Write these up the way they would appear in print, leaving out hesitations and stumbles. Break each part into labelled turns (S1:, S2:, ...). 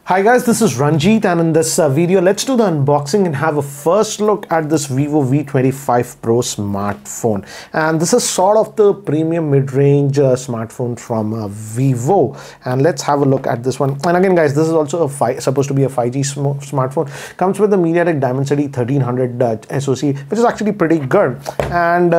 S1: Hi guys, this is Ranjit, and in this video let's do the unboxing and have a first look at this vivo V25 Pro smartphone. And this is sort of the premium mid-range smartphone from Vivo, and let's have a look at this one. And again guys, this is also supposed to be a 5G smartphone. Comes with the MediaTek Dimensity 1300 SoC, which is actually pretty good. And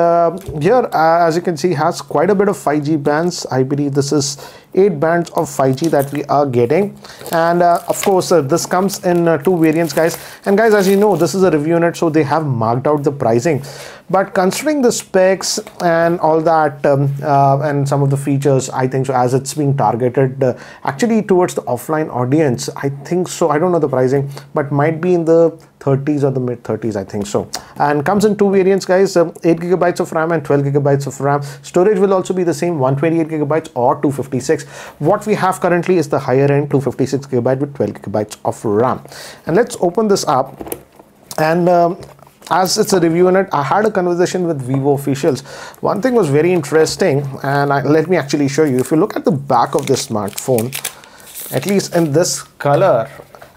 S1: here as you can see, has quite a bit of 5G bands. I believe this is 8 bands of 5G that we are getting. And of course this comes in 2 variants guys. And guys, as you know, this is a review unit, so they have marked out the pricing, but considering the specs and all that and some of the features, I think so, as it's being targeted actually towards the offline audience, I think so. I don't know the pricing, but might be in the 30s or the mid 30s, I think so. And comes in 2 variants guys, 8GB of RAM and 12GB of RAM. Storage will also be the same, 128GB or 256. What we have currently is the higher end 256GB with 12GB of RAM. And let's open this up. And as it's a review unit, I had a conversation with Vivo officials. One thing was very interesting, and let me actually show you. If you look at the back of this smartphone, at least in this color,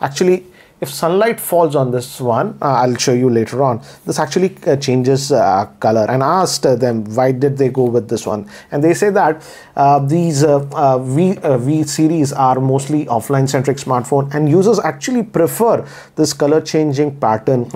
S1: actually if sunlight falls on this one, I'll show you later on, this actually changes color. And I asked them why did they go with this one, and they say that these V series are mostly offline centric smartphone, and users actually prefer this color changing pattern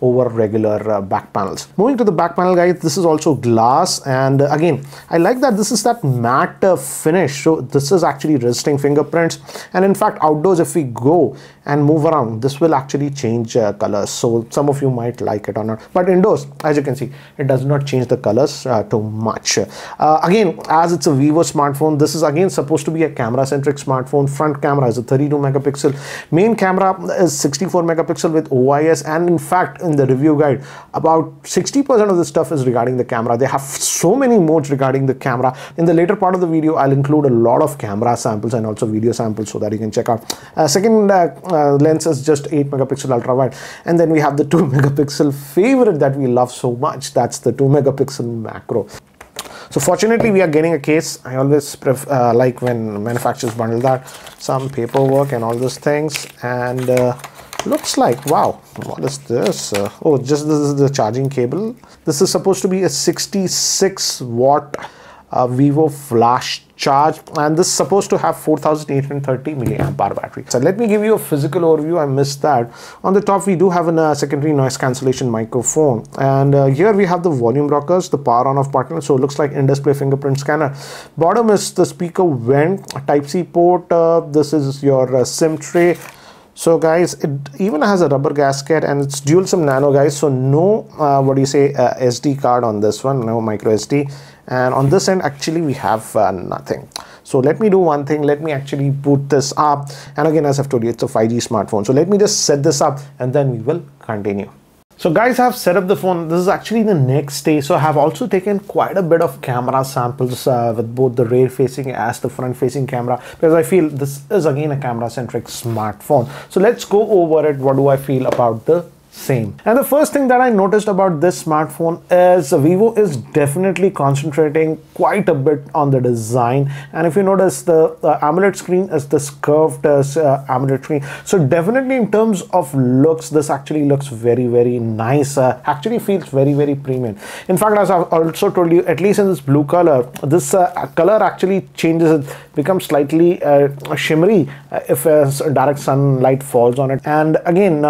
S1: over regular back panels. Moving to the back panel guys, this is also glass, and again I like that this is that matte finish, so this is actually resisting fingerprints. And in fact outdoors, if we go and move around, this will actually change colors, so some of you might like it or not. But indoors, as you can see, it does not change the colors too much. Again, as it's a Vivo smartphone, this is again supposed to be a camera centric smartphone. Front camera is a 32 megapixel, main camera is 64 megapixel with OIS, and in fact in the review guide about 60% of the stuff is regarding the camera. They have so many modes regarding the camera. In the later part of the video, I'll include a lot of camera samples and also video samples so that you can check out. Second lens is just 8 megapixel ultra wide, and then we have the 2 megapixel favorite that we love so much, that's the 2 megapixel macro. So fortunately we are getting a case. I always like when manufacturers bundle that, some paperwork and all those things. And looks like, wow, what is this? Oh, just this is the charging cable. This is supposed to be a 66 watt Vivo flash charge, and this is supposed to have 4830 milliamp hour battery. So let me give you a physical overview. I missed that. On the top we do have a secondary noise cancellation microphone, and here we have the volume rockers, the power on off button, so it looks like in-display fingerprint scanner. Bottom is the speaker vent, Type-C port, this is your SIM tray. So guys, it even has a rubber gasket, and it's dual SIM nano guys, so no SD card on this one, no micro SD. And on this end actually we have nothing. So let me do one thing, let me actually boot this up. And again, as I've told you, it's a 5G smartphone, so let me just set this up and then we will continue. So guys, I have set up the phone. This is actually the next day, so I have also taken quite a bit of camera samples with both the rear facing as the front facing camera, because I feel this is again a camera centric smartphone. So let's go over it. What do I feel about the same? And the first thing that I noticed about this smartphone is Vivo is definitely concentrating quite a bit on the design. And if you notice, the AMOLED screen is this curved AMOLED screen, so definitely in terms of looks, this actually looks very nice. Actually feels very premium. In fact, as I've also told you, at least in this blue color, this color actually changes, it becomes slightly shimmery if direct sunlight falls on it. And again,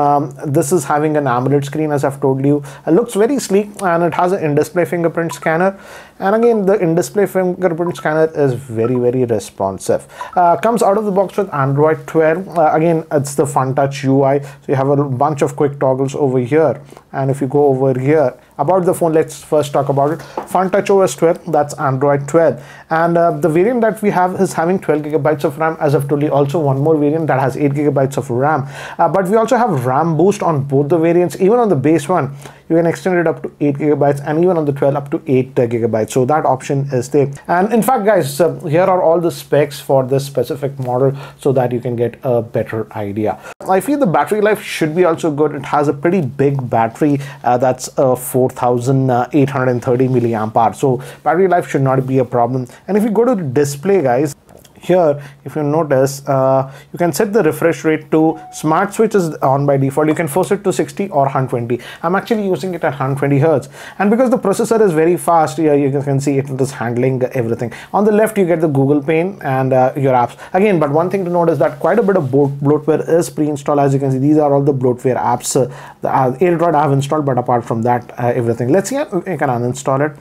S1: this is having an AMOLED screen, as I've told you. It looks very sleek, and it has an in-display fingerprint scanner. And again, the in-display fingerprint scanner is very responsive. Comes out of the box with Android 12. Again, it's the Fun Touch UI, so you have a bunch of quick toggles over here. And if you go over here about the phone, let's first talk about it. Fun Touch OS 12, that's Android 12, and the variant that we have is having 12GB of RAM. As I've told you, also one more variant that has 8GB of RAM, but we also have RAM boost on both the variants. Even on the base one, you can extend it up to 8GB, and even on the 12 up to 8GB, so that option is there. And in fact guys, here are all the specs for this specific model so that you can get a better idea. I feel the battery life should be also good. It has a pretty big battery, that's 4830 milliamp hour, so battery life should not be a problem. And if you go to the display guys, Here, if you notice, you can set the refresh rate to smart switch is on by default. You can force it to 60 or 120. I'm actually using it at 120 Hertz. And because the processor is very fast, here you can see it is handling everything. On the left, you get the Google pane and your apps. Again, but one thing to note is that quite a bit of bloatware is pre-installed. As you can see, these are all the bloatware apps. The Android I have installed, but apart from that, everything. Let's see if we can uninstall it.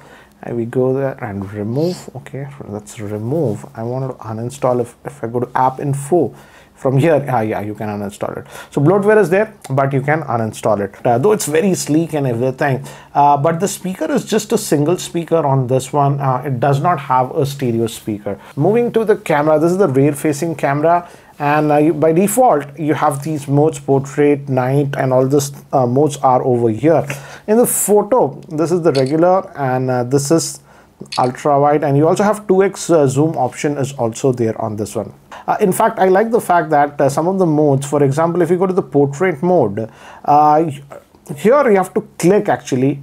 S1: We go there and remove. Okay, let's remove. I want to uninstall. If I go to app info from here, yeah, you can uninstall it. So bloatware is there, but you can uninstall it. Though it's very sleek and everything, but the speaker is just a single speaker on this one. It does not have a stereo speaker. Moving to the camera, this is the rear facing camera. And by default, you have these modes, portrait, night, and all this modes are over here. In the photo, this is the regular, and this is ultra wide, and you also have 2x zoom option is also there on this one. In fact, I like the fact that some of the modes, for example, if you go to the portrait mode, here you have to click actually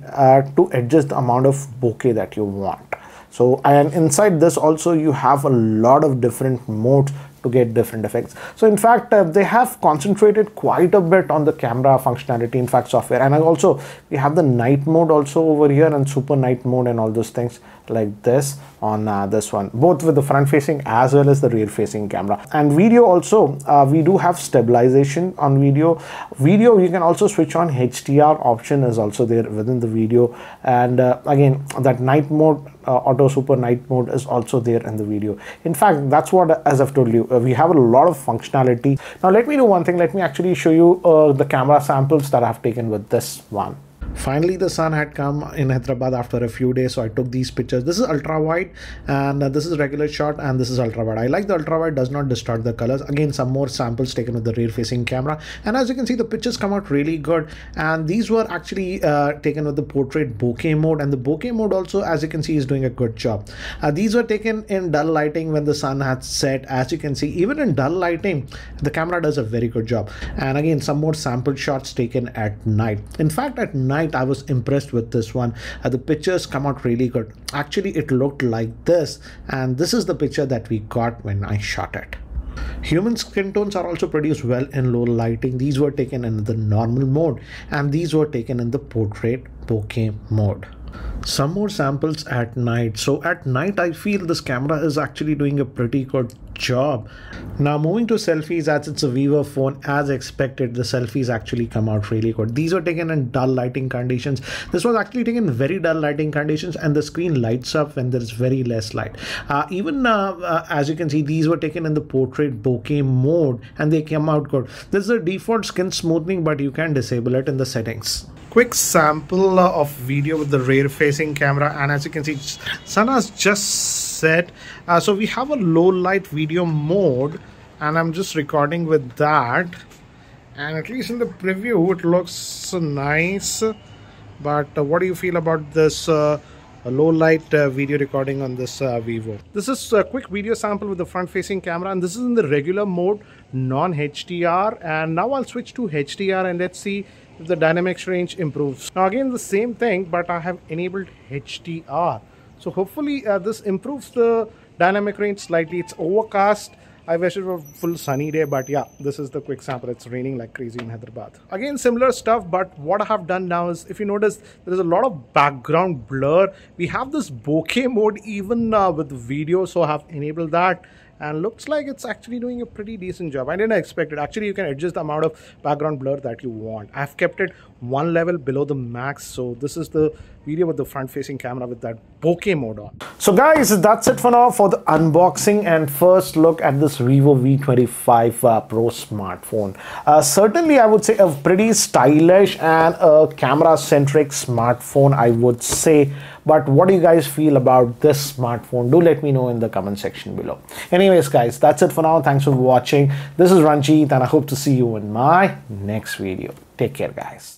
S1: to adjust the amount of bokeh that you want. So, and inside this also you have a lot of different modes to get different effects. So in fact, they have concentrated quite a bit on the camera functionality, in fact, software. And also we have the night mode also over here, and super night mode and all those things like this on this one, both with the front facing as well as the rear facing camera. And video also, we do have stabilization on video. You can also switch on HDR option is also there within the video. And again, that night mode, auto super night mode is also there in the video. In fact, that's what, as I've told you, we have a lot of functionality. Now let me do one thing. Let me actually show you the camera samples that I've taken with this one. Finally, the sun had come in Hyderabad after a few days, so I took these pictures. This is ultra wide, and this is regular shot, and this is ultra wide. I like the ultra wide, does not distort the colors. Again, some more samples taken with the rear facing camera, and as you can see, the pictures come out really good. And these were actually taken with the portrait bokeh mode, and the bokeh mode also, as you can see, is doing a good job. These were taken in dull lighting when the sun had set. As you can see, even in dull lighting, the camera does a very good job. And again, some more sample shots taken at night. In fact, at night, I was impressed with this one. The pictures come out really good. Actually, it looked like this, and this is the picture that we got when I shot it. Human skin tones are also produced well in low lighting. These were taken in the normal mode, and these were taken in the portrait bokeh mode. Some more samples at night. So at night, I feel this camera is actually doing a pretty good job. Now moving to selfies, as it's a Vivo phone, as expected, the selfies actually come out really good. These were taken in dull lighting conditions. This was actually taken in very dull lighting conditions, and the screen lights up when there's very less light. As you can see, these were taken in the portrait bokeh mode, and they came out good. This is a default skin smoothing, but you can disable it in the settings. Quick sample of video with the rear facing camera, and as you can see, sun has just set. So we have a low light video mode, and I'm just recording with that, and at least in the preview it looks nice. But what do you feel about this low light video recording on this Vivo? This is a quick video sample with the front facing camera, and this is in the regular mode, non HDR. And now I'll switch to HDR, and let's see if the dynamics range improves. Now again, the same thing, but I have enabled HDR, so hopefully this improves the dynamic range slightly. It's overcast. I wish it were full sunny day, but yeah, this is the quick sample. It's raining like crazy in Hyderabad. Again, similar stuff, but what I have done now is, if you notice, there is a lot of background blur. We have this bokeh mode even with video, so I have enabled that, and looks like it's actually doing a pretty decent job. I didn't expect it. Actually, you can adjust the amount of background blur that you want. I've kept it one level below the max. So this is the video with the front facing camera with that bokeh mode on. So guys, that's it for now for the unboxing and first look at this Vivo V25 Pro smartphone. Certainly, I would say a pretty stylish and a camera-centric smartphone, I would say. But what do you guys feel about this smartphone? Do let me know in the comment section below. Anyways, guys, that's it for now. Thanks for watching. This is Ranjit, and I hope to see you in my next video. Take care, guys.